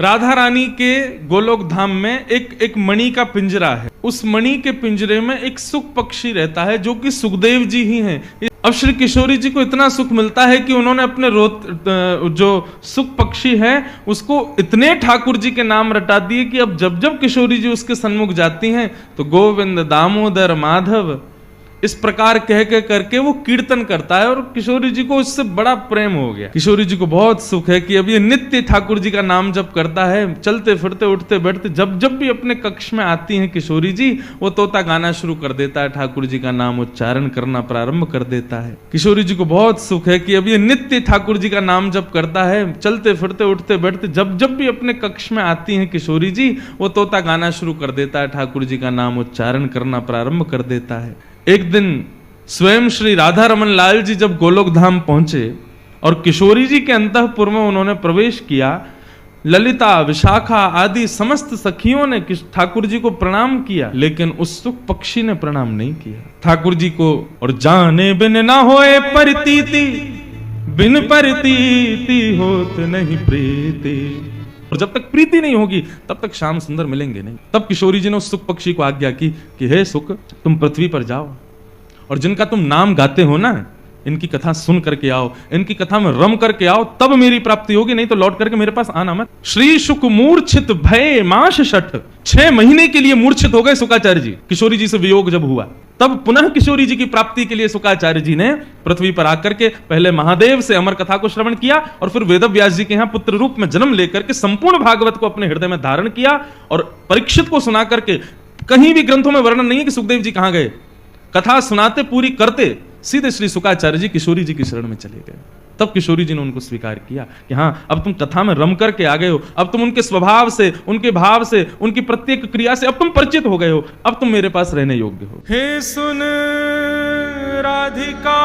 राधा रानी के गोलोक धाम में एक मणि का पिंजरा है। उस मणि के पिंजरे में एक सुख पक्षी रहता है जो कि सुखदेव जी ही हैं। अब श्री किशोरी जी को इतना सुख मिलता है कि उन्होंने अपने जो सुख पक्षी है उसको इतने ठाकुर जी के नाम रटा दिए कि अब जब जब किशोरी जी उसके सन्मुख जाती हैं तो गोविंद दामोदर माधव इस प्रकार कह के करके वो कीर्तन करता है और किशोरी जी को उससे बड़ा प्रेम हो गया। किशोरी जी को बहुत सुख है कि अब ये नित्य ठाकुर जी का नाम जप करता है। चलते फिरते उठते बैठते जब जब भी अपने कक्ष में आती हैं किशोरी जी, वो तोता गाना शुरू कर देता है, ठाकुर जी का नाम उच्चारण करना प्रारंभ कर देता है। किशोरी जी को बहुत सुख है कि अब ये नित्य ठाकुर जी का नाम जप करता है। चलते फिरते उठते बैठते जब जब भी अपने कक्ष में आती हैं किशोरी जी, वो तोता गाना शुरू कर देता है, ठाकुर जी का नाम उच्चारण करना प्रारंभ कर देता है। एक दिन स्वयं श्री राधा रमन लाल जी जब गोलोक धाम पहुंचे और किशोरी जी के अंतःपुर में उन्होंने प्रवेश किया, ललिता विशाखा आदि समस्त सखियों ने ठाकुर जी को प्रणाम किया, लेकिन उस सुख पक्षी ने प्रणाम नहीं किया ठाकुर जी को। और जाने बिन ना होए परितीति, बिन परितीति होत नहीं प्रीति। और जब तक प्रीति नहीं होगी तब तक श्याम सुंदर मिलेंगे नहीं। तब किशोरी जी ने उस सुख पक्षी को आज्ञा की कि हे सुख, तुम पृथ्वी पर जाओ और जिनका तुम नाम गाते हो ना, इनकी कथा सुन करके आओ, इनकी कथा में रम करके आओ, तब मेरी प्राप्ति होगी, नहीं तो लौट करके मेरे पास आना मत। श्री शुक मूर्छित भय माश शठ, 6 महीने के लिए मूर्छित हो गए शुकाचार्य जी। किशोरी जी से वियोग जब हुआ तब पुनः किशोरी जी की प्राप्ति के लिए शुकाचार्य जी ने पृथ्वी पर आकर के पहले महादेव से अमर कथा को श्रवण किया और फिर वेद व्यास जी के यहाँ पुत्र रूप में जन्म लेकर के संपूर्ण भागवत को अपने हृदय में धारण किया और परीक्षित को सुना करके, कहीं भी ग्रंथों में वर्णन नहीं है कि सुखदेव जी कहां गए, कथा सुनाते पूरी करते सीधे श्री शुकाचार्य जी किशोरी जी की शरण में चले गए। तब किशोरी जी ने उनको स्वीकार किया कि हाँ, अब तुम कथा में रम करके आ गए हो, अब तुम उनके स्वभाव से, उनके भाव से, उनकी प्रत्येक क्रिया से अब तुम परिचित हो गए हो, अब तुम मेरे पास रहने योग्य हो। हे सुन राधिका